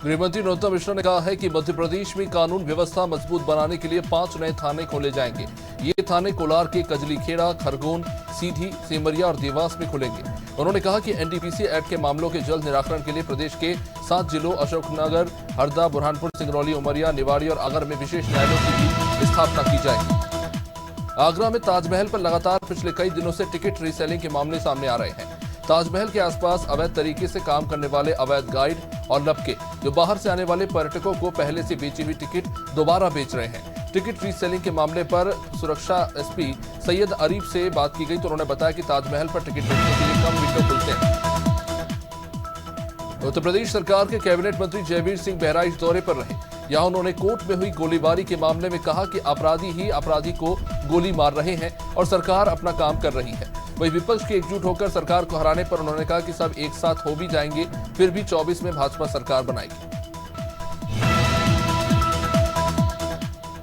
गृहमंत्री नरोत्तम मिश्रा ने कहा है कि मध्य प्रदेश में कानून व्यवस्था मजबूत बनाने के लिए 5 नए थाने खोले जाएंगे। ये थाने कोलार के कजलीखेड़ा, खरगोन, सीधी, सेमरिया और देवास में खुलेंगे। उन्होंने कहा कि एनडीपीसी एक्ट के मामलों के जल्द निराकरण के लिए प्रदेश के 7 जिलों अशोकनगर, हरदा, बुरहानपुर, सिंगरौली, उमरिया, निवाड़ी और आगर में विशेष न्यायालयों की भी स्थापना की जाएगी। आगरा में ताजमहल पर लगातार पिछले कई दिनों से टिकट रीसेलिंग के मामले सामने आ रहे हैं। ताजमहल के आसपास अवैध तरीके से काम करने वाले अवैध गाइड और लपके जो बाहर से आने वाले पर्यटकों को पहले से बेची हुई टिकट दोबारा बेच रहे हैं। टिकट रीसेलिंग के मामले पर सुरक्षा एसपी सैयद अरीफ से बात की गई तो उन्होंने बताया कि ताजमहल पर टिकट बेचने के लिए कम विंडो खुलते हैं। उत्तर प्रदेश सरकार के कैबिनेट मंत्री जयवीर सिंह बहराइच दौरे पर रहे। यहां उन्होंने कोर्ट में हुई गोलीबारी के मामले में कहा कि अपराधी ही अपराधी को गोली मार रहे हैं और सरकार अपना काम कर रही है। वही विपक्ष की एकजुट होकर सरकार को हराने पर उन्होंने कहा कि सब एक साथ हो भी जाएंगे, फिर भी 24 में भाजपा सरकार बनाएगी।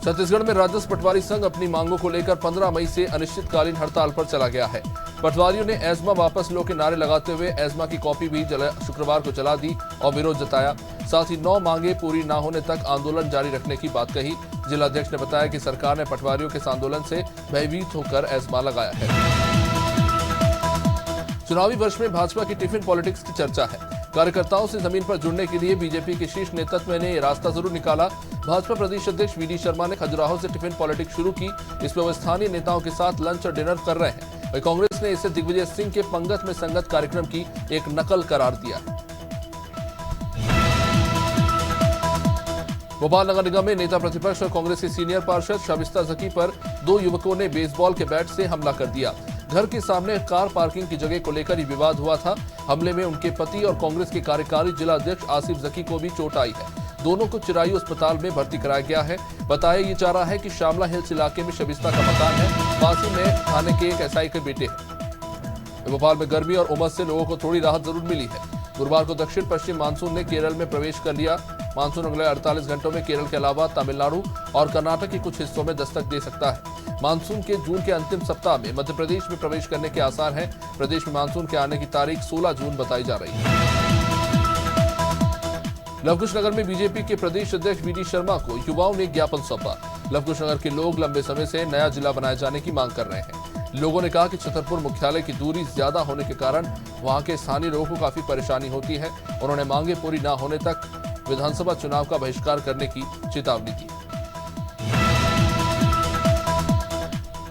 छत्तीसगढ़ में राजस्व पटवारी संघ अपनी मांगों को लेकर 15 मई से अनिश्चितकालीन हड़ताल पर चला गया है। पटवारियों ने एजमा वापस लो के नारे लगाते हुए एजमा की कॉपी भी शुक्रवार को जला दी और विरोध जताया। साथ ही 9 मांगे पूरी न होने तक आंदोलन जारी रखने की बात कही। जिलाध्यक्ष ने बताया कि सरकार ने पटवारियों के इस आंदोलन से भयभीत होकर एजमा लगाया है। चुनावी वर्ष में भाजपा की टिफिन पॉलिटिक्स की चर्चा है। कार्यकर्ताओं से जमीन पर जुड़ने के लिए बीजेपी के शीर्ष नेतृत्व ने रास्ता जरूर निकाला। भाजपा प्रदेश अध्यक्ष वीडी शर्मा ने खजुराहो से टिफिन पॉलिटिक्स शुरू की। इसमें वो स्थानीय नेताओं के साथ लंच और डिनर कर रहे हैं। वहीं कांग्रेस ने इसे दिग्विजय सिंह के पंगत में संगत कार्यक्रम की एक नकल करार दिया। भोपाल नगर निगम में नेता प्रतिपक्ष और कांग्रेस के सीनियर पार्षद शाबिस्ता जकी पर 2 युवकों ने बेसबॉल के बैट से हमला कर दिया। घर के सामने कार पार्किंग की जगह को लेकर ही विवाद हुआ था। हमले में उनके पति और कांग्रेस के कार्यकारी जिला अध्यक्ष आसिफ जकी को भी चोट आई है। दोनों को चिरायू अस्पताल में भर्ती कराया गया है। बताया ये जा रहा है कि शामला हिल्स इलाके में शबिस्ता का मकान है। पास ही में थाने के एक एसआई के बेटे हैं। भोपाल में गर्मी और उमस से लोगों को थोड़ी राहत जरूर मिली है। गुरुवार को दक्षिण पश्चिम मानसून ने केरल में प्रवेश कर लिया। मानसून अगले 48 घंटों में केरल के अलावा तमिलनाडु और कर्नाटक के कुछ हिस्सों में दस्तक दे सकता है। मानसून के जून के अंतिम सप्ताह में मध्य प्रदेश में प्रवेश करने के आसार हैं। प्रदेश में मानसून के आने की तारीख 16 जून बताई जा रही है। लवकुश नगर में बीजेपी के प्रदेश अध्यक्ष वीडी शर्मा को युवाओं ने ज्ञापन सौंपा। लवकुश नगर के लोग लंबे समय से नया जिला बनाए जाने की मांग कर रहे हैं। लोगों ने कहा कि छतरपुर मुख्यालय की दूरी ज्यादा होने के कारण वहां के स्थानीय लोगों को काफी परेशानी होती है। उन्होंने मांगे पूरी न होने तक विधानसभा चुनाव का बहिष्कार करने की चेतावनी दी।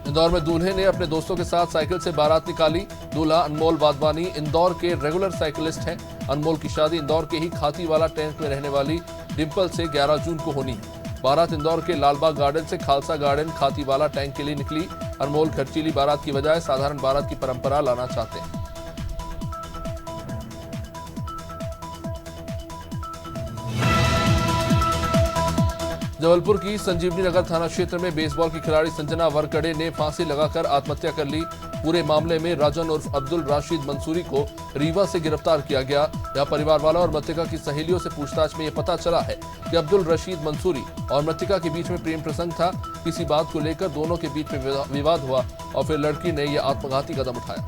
इंदौर में दूल्हे ने अपने दोस्तों के साथ साइकिल से बारात निकाली। दूल्हा अनमोल वाधवानी इंदौर के रेगुलर साइकिलिस्ट हैं। अनमोल की शादी इंदौर के ही खातीवाला टैंक में रहने वाली डिंपल से 11 जून को होनी है। बारात इंदौर के लालबाग गार्डन से खालसा गार्डन खातीवाला टैंक के लिए निकली। अनमोल खर्चीली बारात की बजाय साधारण बारात की परंपरा लाना चाहते हैं। जबलपुर की संजीवनी नगर थाना क्षेत्र में बेसबॉल की खिलाड़ी संजना वरकड़े ने फांसी लगाकर आत्महत्या कर ली। पूरे मामले में राजन उर्फ अब्दुल राशिद मंसूरी को रीवा से गिरफ्तार किया गया। यहां परिवार वालों और मृतका की सहेलियों से पूछताछ में यह पता चला है कि अब्दुल रशीद मंसूरी और मृतका के बीच में प्रेम प्रसंग था। किसी बात को लेकर दोनों के बीच में विवाद हुआ और फिर लड़की ने यह आत्मघाती कदम उठाया।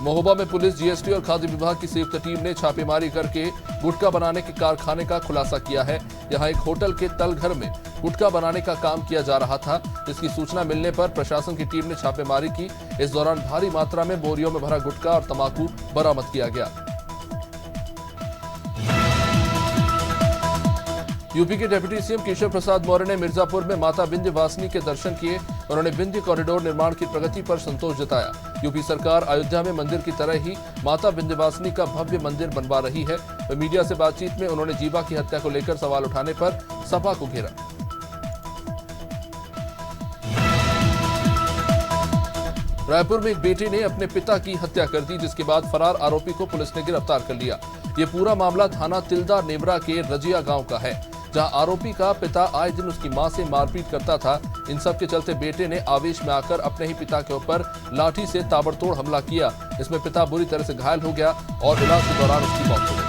महोबा में पुलिस, जीएसटी और खाद्य विभाग की संयुक्त टीम ने छापेमारी करके गुटखा बनाने के कारखाने का खुलासा किया है। यहां एक होटल के तलघर में गुटखा बनाने का काम किया जा रहा था। इसकी सूचना मिलने पर प्रशासन की टीम ने छापेमारी की। इस दौरान भारी मात्रा में बोरियों में भरा गुटखा और तंबाकू बरामद किया गया। यूपी के डिप्टी सीएम केशव प्रसाद मौर्य ने मिर्जापुर में माता विंध्यवासिनी के दर्शन किए। उन्होंने विंध्य कॉरिडोर निर्माण की प्रगति पर संतोष जताया। यूपी सरकार अयोध्या में मंदिर की तरह ही माता विंध्यवासिनी का भव्य मंदिर बनवा रही है। मीडिया से बातचीत में उन्होंने जीवा की हत्या को लेकर सवाल उठाने पर सपा को घेरा। रायपुर में एक बेटे ने अपने पिता की हत्या कर दी, जिसके बाद फरार आरोपी को पुलिस ने गिरफ्तार कर लिया। ये पूरा मामला थाना तिल्दा नेबरा के रजिया गांव का है, जहां आरोपी का पिता आए दिन उसकी मां से मारपीट करता था। इन सब के चलते बेटे ने आवेश में आकर अपने ही पिता के ऊपर लाठी से ताबड़तोड़ हमला किया। इसमें पिता बुरी तरह से घायल हो गया और इलाज के दौरान उसकी मौत हो गई।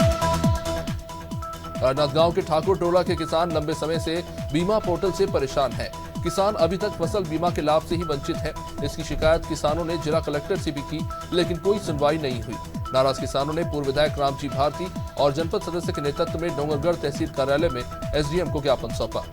राजनांदगांव के ठाकुर टोला के किसान लंबे समय से बीमा पोर्टल से परेशान है। किसान अभी तक फसल बीमा के लाभ से ही वंचित है। इसकी शिकायत किसानों ने जिला कलेक्टर से भी की, लेकिन कोई सुनवाई नहीं हुई। नाराज किसानों ने पूर्व विधायक रामजी भारती और जनपद सदस्य के नेतृत्व में डोंगरगढ़ तहसील कार्यालय में एसडीएम को ज्ञापन सौंपा।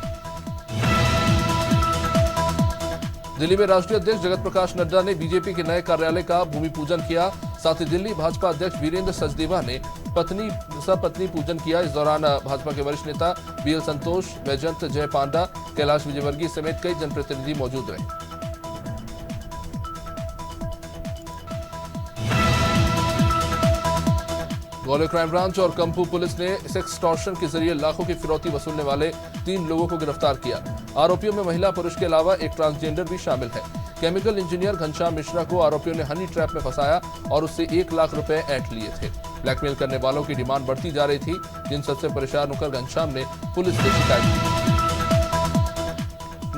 दिल्ली में राष्ट्रीय अध्यक्ष जगत प्रकाश नड्डा ने बीजेपी के नए कार्यालय का भूमि पूजन किया। साथ ही दिल्ली भाजपा अध्यक्ष वीरेंद्र सचदेवा ने सपत्नी पूजन किया। इस दौरान भाजपा के वरिष्ठ नेता बीएल संतोष, वैजयंत जय पांडा, कैलाश विजयवर्गीय समेत कई जनप्रतिनिधि मौजूद रहे। ग्वालियर क्राइम ब्रांच और कंपू पुलिस ने सेक्सटॉर्शन के जरिए लाखों की फिरौती वसूलने वाले 3 लोगों को गिरफ्तार किया। आरोपियों में महिला पुरुष के अलावा एक ट्रांसजेंडर भी शामिल है। केमिकल इंजीनियर घनश्याम मिश्रा को आरोपियों ने हनी ट्रैप में फंसाया और उससे 1 लाख रुपए ऐंठ लिए थे। ब्लैकमेल करने वालों की डिमांड बढ़ती जा रही थी, जिन सबसे परेशान होकर घनश्याम ने पुलिस से शिकायत की।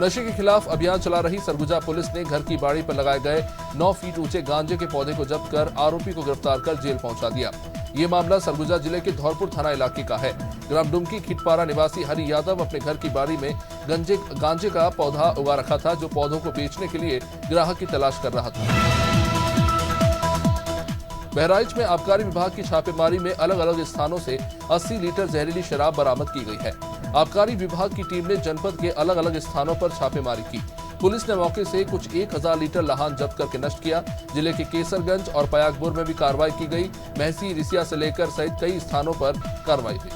नशे के खिलाफ अभियान चला रही सरगुजा पुलिस ने घर की बाड़ी पर लगाए गए 9 फीट ऊंचे गांजे के पौधे को जब्त कर आरोपी को गिरफ्तार कर जेल पहुंचा दिया। ये मामला सरगुजा जिले के धौलपुर थाना इलाके का है। ग्राम डुमकी खिटपारा निवासी हरि यादव अपने घर की बाड़ी में गांजे का पौधा उगा रखा था, जो पौधों को बेचने के लिए ग्राहक की तलाश कर रहा था। बहराइच में आबकारी विभाग की छापेमारी में अलग अलग स्थानों से 80 लीटर जहरीली शराब बरामद की गई है। आबकारी विभाग की टीम ने जनपद के अलग अलग स्थानों पर छापेमारी की। पुलिस ने मौके से कुछ 1000 लीटर लाहन जब्त करके नष्ट किया। जिले के केसरगंज और पयागपुर में भी कार्रवाई की गई। महसी, रिसिया से लेकर सहित कई स्थानों पर कार्रवाई हुई।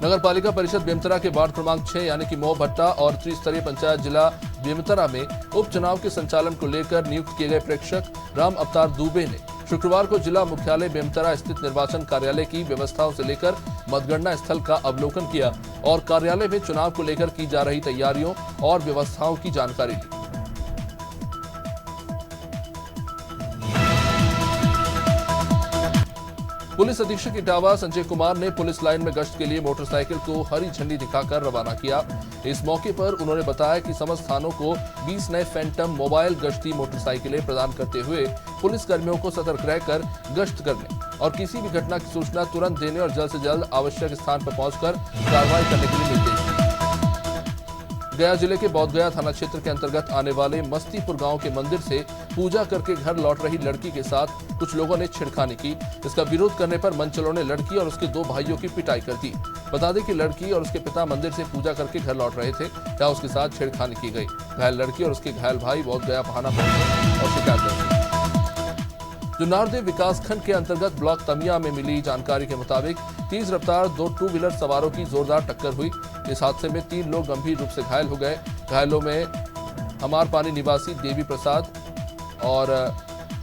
नगर पालिका परिषद बेमतरा के वार्ड क्रमांक 6 यानी कि मो भट्टा और त्रिस्तरीय पंचायत जिला बेमतरा में उपचुनाव के संचालन को लेकर नियुक्त किए गए प्रेक्षक राम अवतार दुबे ने शुक्रवार को जिला मुख्यालय बेमतरा स्थित निर्वाचन कार्यालय की व्यवस्थाओं से लेकर मतगणना स्थल का अवलोकन किया और कार्यालय में चुनाव को लेकर की जा रही तैयारियों और व्यवस्थाओं की जानकारी ली। पुलिस अधीक्षक इटावा संजय कुमार ने पुलिस लाइन में गश्त के लिए मोटरसाइकिल को हरी झंडी दिखाकर रवाना किया। इस मौके पर उन्होंने बताया कि समस्त थानों को 20 नए फैंटम मोबाइल गश्ती मोटरसाइकिलें प्रदान करते हुए पुलिस कर्मियों को सतर्क रहकर गश्त करने और किसी भी घटना की सूचना तुरंत देने और जल्द से जल्द आवश्यक स्थान पर पहुंचकर कार्रवाई करने के लिए निर्देश दिए। गया जिले के बौद्धगया थाना क्षेत्र के अंतर्गत आने वाले मस्तीपुर गांव के मंदिर से पूजा करके घर लौट रही लड़की के साथ कुछ लोगों ने छेड़खानी की। इसका विरोध करने पर मनचलों ने लड़की और उसके 2 भाइयों की पिटाई कर दी। बता दें कि लड़की और उसके पिता मंदिर से पूजा करके घर लौट रहे थे, जहां उसके साथ छेड़खानी की गई। घायल लड़की और उसके घायल भाई बौद्धगया थाना पहुंचे और शिकायत दर्ज की। जुन्नारदेव विकासखंड के अंतर्गत ब्लॉक तमिया में मिली जानकारी के मुताबिक तेज रफ्तार 2 टू व्हीलर सवारों की जोरदार टक्कर हुई। इस हादसे में 3 लोग गंभीर रूप से घायल हो गए। घायलों में हमारपानी निवासी देवी प्रसाद और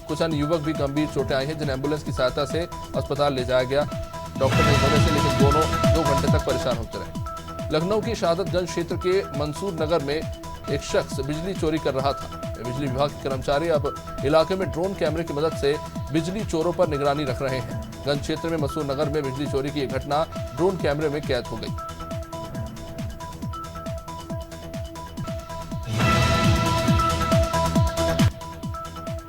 कुछ अन्य युवक भी गंभीर चोटें आई हैं, जिन्हें एम्बुलेंस की सहायता से अस्पताल ले जाया गया। डॉक्टर नहीं होने से लेकिन दोनों 2 घंटे तक परेशान होते रहे। लखनऊ के शहादतगंज क्षेत्र के मंसूर नगर में एक शख्स बिजली चोरी कर रहा था। बिजली विभाग के कर्मचारी अब इलाके में ड्रोन कैमरे की मदद से बिजली चोरों पर निगरानी रख रहे हैं। गंज क्षेत्र में मसूर नगर में बिजली चोरी की एक घटना ड्रोन कैमरे में कैद हो गई।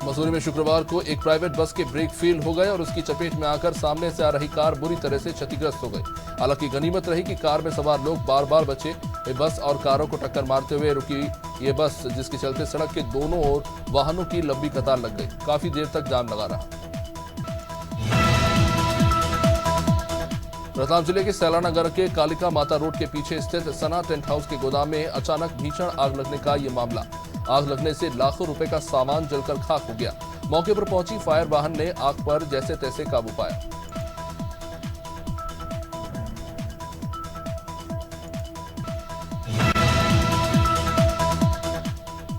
मसूरी में शुक्रवार को एक प्राइवेट बस के ब्रेक फेल हो गए और उसकी चपेट में आकर सामने से आ रही कार बुरी तरह से क्षतिग्रस्त हो गई। हालांकि गनीमत रही कि कार में सवार लोग बार बार बचे। वे बस और कारों को टक्कर मारते हुए रुकी ये बस, जिसके चलते सड़क के दोनों ओर वाहनों की लंबी कतार लग गई। काफी देर तक जाम लगा रहा। रतलाम जिले के सैलानागढ़ के कालिका माता रोड के पीछे स्थित सना टेंट हाउस के गोदाम में अचानक भीषण आग लगने का ये मामला। आग लगने से लाखों रुपए का सामान जलकर खाक हो गया। मौके पर पहुंची फायर वाहन ने आग पर जैसे तैसे काबू पाया।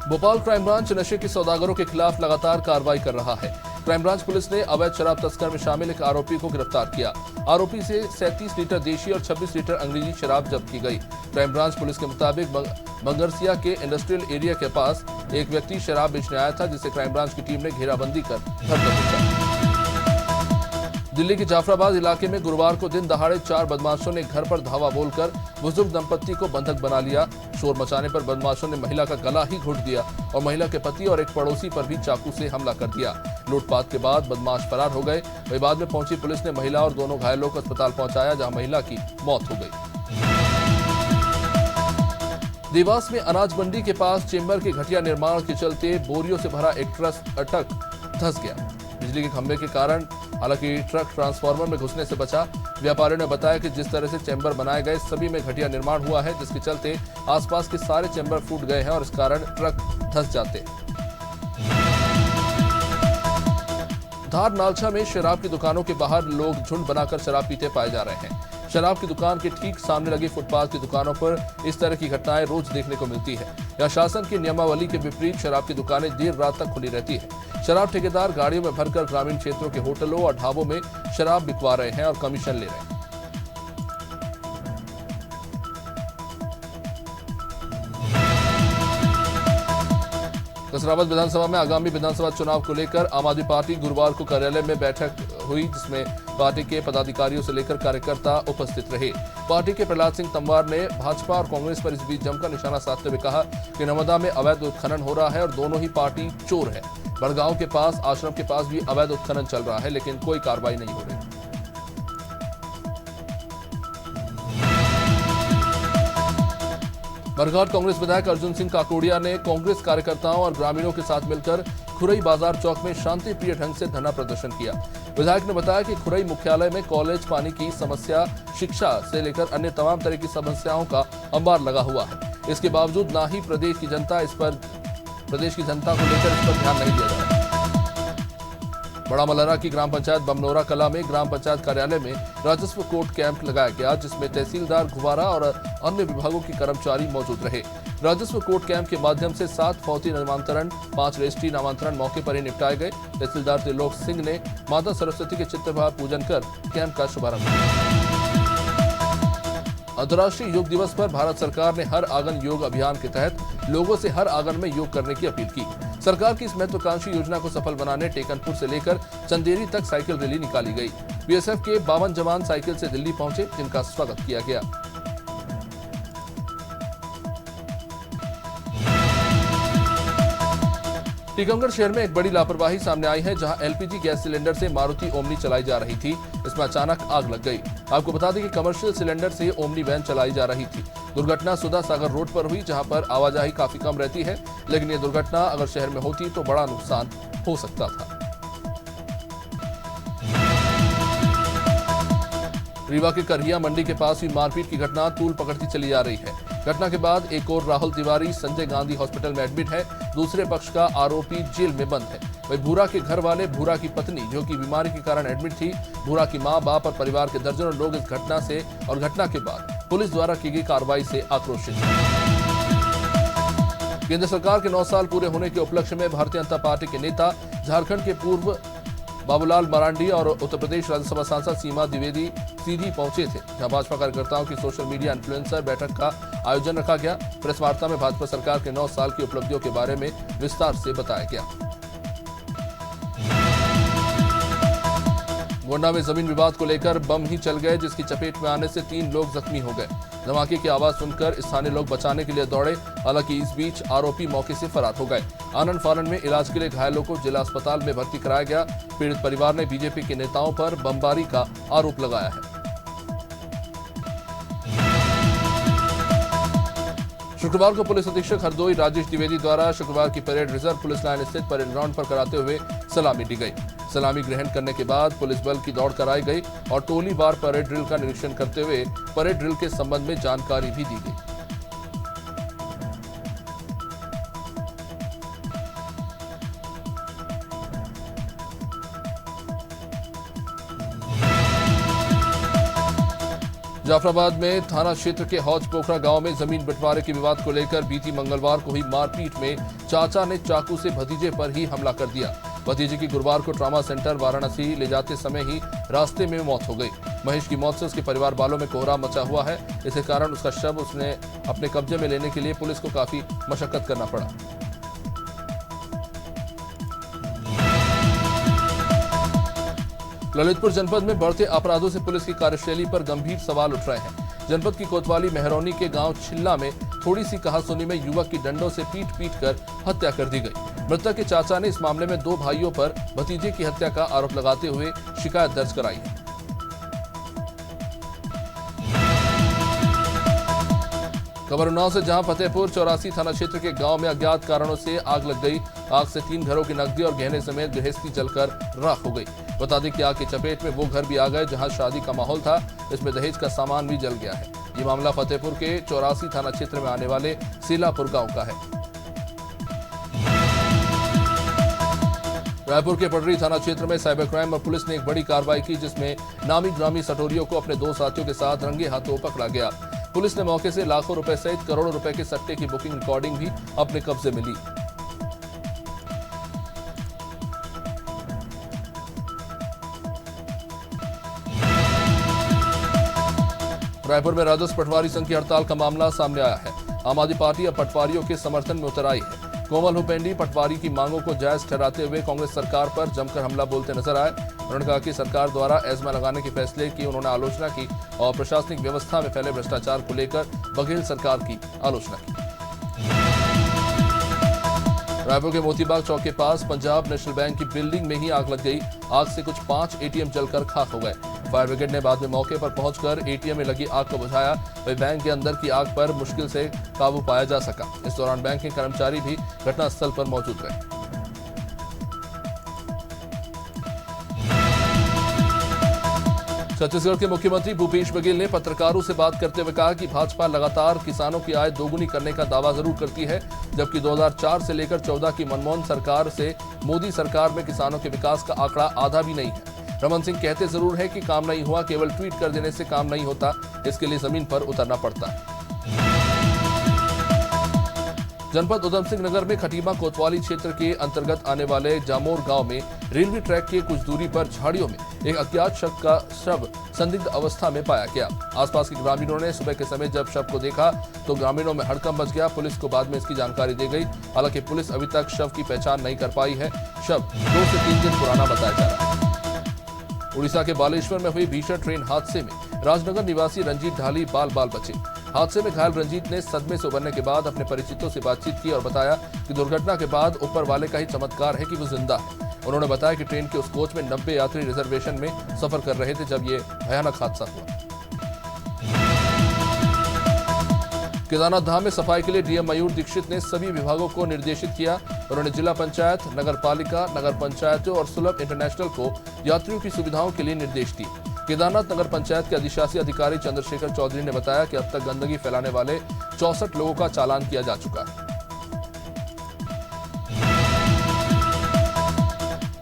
भोपाल क्राइम ब्रांच नशे के सौदागरों के खिलाफ लगातार कार्रवाई कर रहा है। क्राइम ब्रांच पुलिस ने अवैध शराब तस्कर में शामिल एक आरोपी को गिरफ्तार किया। आरोपी से 37 लीटर देशी और 26 लीटर अंग्रेजी शराब जब्त की गई। क्राइम ब्रांच पुलिस के मुताबिक मंगरसिया के इंडस्ट्रियल एरिया के पास एक व्यक्ति शराब बेचने आया था, जिसे क्राइम ब्रांच की टीम ने घेराबंदी कर घर तक पहुंचा। दिल्ली के जाफराबाद इलाके में गुरुवार को दिन दहाड़े 4 बदमाशों ने घर पर धावा बोलकर बुजुर्ग दंपत्ति को बंधक बना लिया। शोर मचाने पर बदमाशों ने महिला का गला ही घोंट दिया और महिला के पति और एक पड़ोसी पर भी चाकू से हमला कर दिया। लूटपाट के बाद बदमाश फरार हो गए। वही बाद में पहुंची पुलिस ने महिला और दोनों घायलों को अस्पताल पहुंचाया, जहां महिला की मौत हो गई। देवास में अनाज मंडी के पास चेंबर के घटिया निर्माण के चलते बोरियों से भरा एक ट्रक धंस गया। बिजली के खंभे के कारण हालांकि ट्रक ट्रांसफार्मर में घुसने से बचा। व्यापारियों ने बताया कि जिस तरह से चेंबर बनाए गए सभी में घटिया निर्माण हुआ है, जिसके चलते आसपास के सारे चेंबर फूट गए हैं और इस कारण ट्रक धंस जाते हैं। धार नालछा में शराब की दुकानों के बाहर लोग झुंड बनाकर शराब पीते पाए जा रहे हैं। शराब की दुकान के ठीक सामने लगी फुटपाथ की दुकानों पर इस तरह की घटनाएं रोज देखने को मिलती है। यह शासन की नियमावली के विपरीत शराब की दुकानें देर रात तक खुली रहती है। शराब ठेकेदार गाड़ियों में भरकर ग्रामीण क्षेत्रों के होटलों और ढाबों में शराब बिकवा रहे हैं और कमीशन ले रहे हैं। कसरावद विधानसभा में आगामी विधानसभा चुनाव को लेकर आम आदमी पार्टी गुरुवार को कार्यालय में बैठक हुई, जिसमें पार्टी के पदाधिकारियों से लेकर कार्यकर्ता उपस्थित रहे। पार्टी के प्रहलाद सिंह तंवार ने भाजपा और कांग्रेस पर इस बीच जमकर निशाना साधते हुए कहा कि नर्मदा में अवैध उत्खनन हो रहा है और दोनों ही पार्टी चोर है। बड़गांव के पास आश्रम के पास भी अवैध उत्खनन चल रहा है, लेकिन कोई कार्रवाई नहीं हो रही। बरघाट कांग्रेस विधायक अर्जुन सिंह काकोड़िया ने कांग्रेस कार्यकर्ताओं और ग्रामीणों के साथ मिलकर खुरई बाजार चौक में शांतिप्रिय ढंग से धरना प्रदर्शन किया। विधायक ने बताया कि खुरई मुख्यालय में कॉलेज, पानी की समस्या, शिक्षा से लेकर अन्य तमाम तरह की समस्याओं का अंबार लगा हुआ है। इसके बावजूद ना ही प्रदेश की जनता को लेकर इस पर ध्यान नहीं दिया जा रहा। बड़ा मलहरा की ग्राम पंचायत बमनौरा कला में ग्राम पंचायत कार्यालय में राजस्व कोर्ट कैंप लगाया गया, जिसमें तहसीलदार, घुबारा और अन्य विभागों के कर्मचारी मौजूद रहे। राजस्व कोर्ट कैंप के माध्यम से 7 फौती नामांतरण, 5 रजिस्ट्री नामांतरण मौके पर ही निपटाए गए। तहसीलदार त्रिलोक सिंह ने माता सरस्वती के चित्रभार पूजन कर कैंप का शुभारंभ किया। अंतर्राष्ट्रीय योग दिवस पर भारत सरकार ने हर आंगन योग अभियान के तहत लोगों से हर आंगन में योग करने की अपील की। सरकार की इस महत्वाकांक्षी योजना को सफल बनाने टेकनपुर से लेकर चंदेरी तक साइकिल रैली निकाली गई। बीएसएफ के 52 जवान साइकिल से दिल्ली पहुंचे, जिनका स्वागत किया गया। टीकमगढ़ शहर में एक बड़ी लापरवाही सामने आई है, जहां एलपीजी गैस सिलेंडर से मारुति ओमनी चलाई जा रही थी। इसमें अचानक आग लग गई। आपको बता दें कि कमर्शियल सिलेंडर से ओमनी वैन चलाई जा रही थी। दुर्घटना सुधा सागर रोड पर हुई, जहां पर आवाजाही काफी कम रहती है, लेकिन यह दुर्घटना अगर शहर में होती तो बड़ा नुकसान हो सकता था। रीवा के करहिया मंडी के पास हुई मारपीट की घटना तूल पकड़ती चली जा रही है। घटना के बाद एक और राहुल तिवारी संजय गांधी हॉस्पिटल में एडमिट है। दूसरे पक्ष का आरोपी जेल में बंद है। वही भूरा के घर वाले, भूरा की पत्नी जो कि बीमारी के कारण एडमिट थी, भूरा की मां, बाप और परिवार के दर्जनों लोग इस घटना से और घटना के बाद पुलिस द्वारा की गई कार्रवाई से आक्रोशित हैं। केंद्र सरकार के 9 साल पूरे होने के उपलक्ष्य में भारतीय जनता पार्टी के नेता, झारखंड के पूर्व बाबूलाल मरांडी और उत्तर प्रदेश राज्यसभा सांसद सीमा द्विवेदी सीधी पहुंचे थे, जहां भाजपा कार्यकर्ताओं की सोशल मीडिया इन्फ्लुएंसर बैठक का आयोजन रखा गया। प्रेस वार्ता में भाजपा सरकार के 9 साल की उपलब्धियों के बारे में विस्तार से बताया गया। गोंडा में जमीन विवाद को लेकर बम ही चल गए, जिसकी चपेट में आने से 3 लोग जख्मी हो गए। धमाके की आवाज सुनकर स्थानीय लोग बचाने के लिए दौड़े, हालांकि इस बीच आरोपी मौके से फरार हो गए। आनंद फानन में इलाज के लिए घायलों को जिला अस्पताल में भर्ती कराया गया। पीड़ित परिवार ने बीजेपी के नेताओं पर बमबारी का आरोप लगाया है। शुक्रवार को पुलिस अधीक्षक हरदोई राजेश द्विवेदी द्वारा शुक्रवार की परेड रिजर्व पुलिस लाइन स्थित परेड ग्राउंड पर कराते हुए सलामी दी गई। सलामी ग्रहण करने के बाद पुलिस बल की दौड़ कराई गई और टोली वार परेड ड्रिल का निरीक्षण करते हुए परेड ड्रिल के संबंध में जानकारी भी दी गई। जाफराबाद में थाना क्षेत्र के हौज पोखरा गांव में जमीन बंटवारे के विवाद को लेकर बीती मंगलवार को हुई मारपीट में चाचा ने चाकू से भतीजे पर ही हमला कर दिया। भतीजे की गुरुवार को ट्रॉमा सेंटर वाराणसी ले जाते समय ही रास्ते में मौत हो गई। महेश की मौत से उसके परिवार वालों में कोहराम मचा हुआ है। इसी कारण उसका शव उसने अपने कब्जे में लेने के लिए पुलिस को काफी मशक्कत करना पड़ा। ललितपुर जनपद में बढ़ते अपराधों से पुलिस की कार्यशैली पर गंभीर सवाल उठ रहे हैं। जनपद की कोतवाली मेहरौनी के गांव छिल्ला में थोड़ी सी कहासुनी में युवक की डंडों से पीट कर हत्या कर दी गई। मृतक के चाचा ने इस मामले में 2 भाइयों पर भतीजे की हत्या का आरोप लगाते हुए शिकायत दर्ज कराई है। खबर उन्नाव से, जहां फतेहपुर 84 थाना क्षेत्र के गांव में अज्ञात कारणों से आग लग गई। आग से 3 घरों की नकदी और गहने समेत गृहस्थी जलकर राख हो गई। बता दें कि आग की चपेट में वो घर भी आ गए जहां शादी का माहौल था। इसमें दहेज का सामान भी जल गया है। ये मामला फतेहपुर के 84 थाना क्षेत्र में आने वाले सीलापुर गांव का है। रायपुर के पटरी थाना क्षेत्र में साइबर क्राइम और पुलिस ने एक बड़ी कार्रवाई की, जिसमें नामी ग्रामी सटोरियों को अपने 2 साथियों के साथ रंगे हाथों पकड़ा गया। पुलिस ने मौके से लाखों रुपए सहित करोड़ों रुपए के सट्टे की बुकिंग रिकॉर्डिंग भी अपने कब्जे में ली। रायपुर में राजस्व पटवारी संघ की हड़ताल का मामला सामने आया है। आम आदमी पार्टी अब पटवारियों के समर्थन में उतर आई है। कोमल हुपेंडी पटवारी की मांगों को जायज ठहराते हुए कांग्रेस सरकार पर जमकर हमला बोलते नजर आए। उन्होंने कहा कि सरकार द्वारा एस्मा लगाने के फैसले की उन्होंने आलोचना की और प्रशासनिक व्यवस्था में फैले भ्रष्टाचार को लेकर बघेल सरकार की आलोचना की। रायपुर के मोतीबाग चौक के पास पंजाब नेशनल बैंक की बिल्डिंग में ही आग लग गई। आग से कुछ 5 एटीएम जलकर खाक हो गए। फायर ब्रिगेड ने बाद में मौके पर पहुंचकर एटीएम में लगी आग को बुझाया। वही बैंक के अंदर की आग पर मुश्किल से काबू पाया जा सका। इस दौरान बैंक के कर्मचारी भी घटनास्थल पर मौजूद रहे। छत्तीसगढ़ के मुख्यमंत्री भूपेश बघेल ने पत्रकारों से बात करते हुए कहा कि भाजपा लगातार किसानों की आय दोगुनी करने का दावा जरूर करती है, जबकि 2004 से लेकर 14 की मनमोहन सरकार से मोदी सरकार में किसानों के विकास का आंकड़ा आधा भी नहीं है। रमन सिंह कहते जरूर है कि काम नहीं हुआ, केवल ट्वीट कर देने से काम नहीं होता, इसके लिए जमीन पर उतरना पड़ता है। जनपद उधम सिंह नगर में खटीमा कोतवाली क्षेत्र के अंतर्गत आने वाले जामोर गांव में रेलवे ट्रैक के कुछ दूरी पर झाड़ियों में एक अज्ञात शख्स का शव संदिग्ध अवस्था में पाया गया। आसपास के ग्रामीणों ने सुबह के समय जब शव को देखा तो ग्रामीणों में हड़कंप मच गया। पुलिस को बाद में इसकी जानकारी दी गई। हालांकि पुलिस अभी तक शव की पहचान नहीं कर पाई है। शव 2 से 3 दिन पुराना बताया जा रहा है। उड़ीसा के बालेश्वर में हुई भीषण ट्रेन हादसे में राजनगर निवासी रंजीत ढाली बाल बाल बचे। हादसे में घायल रंजीत ने सदमे से उबरने के बाद अपने परिचितों से बातचीत की और बताया कि दुर्घटना के बाद ऊपर वाले का ही चमत्कार है कि वो जिंदा है। उन्होंने बताया कि ट्रेन के उस कोच में 90 यात्री रिजर्वेशन में सफर कर रहे थे जब ये भयानक हादसा हुआ। केदारनाथ धाम में सफाई के लिए डीएम मयूर दीक्षित ने सभी विभागों को निर्देशित किया। उन्होंने जिला पंचायत, नगर पालिका, नगर पंचायतों और सुलभ इंटरनेशनल को यात्रियों की सुविधाओं के लिए निर्देश दिए। केदारनाथ नगर पंचायत के अधिशासी अधिकारी चंद्रशेखर चौधरी ने बताया कि अब तक गंदगी फैलाने वाले 64 लोगों का चालान किया जा चुका है।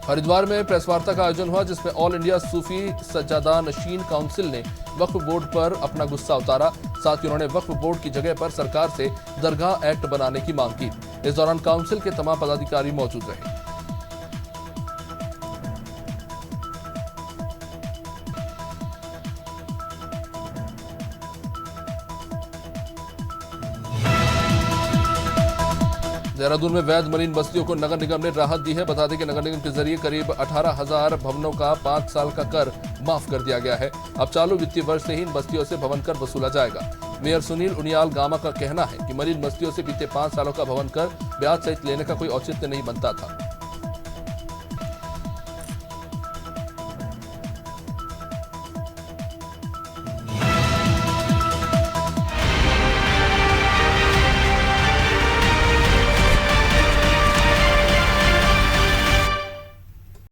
हरिद्वार में प्रेस वार्ता का आयोजन हुआ, जिसमें ऑल इंडिया सूफी सज्जादा नशीन काउंसिल ने वक्फ बोर्ड पर अपना गुस्सा उतारा। साथ ही उन्होंने वक्फ बोर्ड की जगह पर सरकार से दरगाह एक्ट बनाने की मांग की। इस दौरान काउंसिल के तमाम पदाधिकारी मौजूद रहे। देहरादून में वैध मलिन बस्तियों को नगर निगम ने राहत दी है। बता दें कि नगर निगम के जरिए करीब 18,000 भवनों का 5 साल का कर माफ कर दिया गया है। अब चालू वित्तीय वर्ष से ही इन बस्तियों से भवन कर वसूला जाएगा। मेयर सुनील उनियाल गामा का कहना है कि मलिन बस्तियों से बीते 5 सालों का भवन कर ब्याज सहित लेने का कोई औचित्य नहीं बनता था।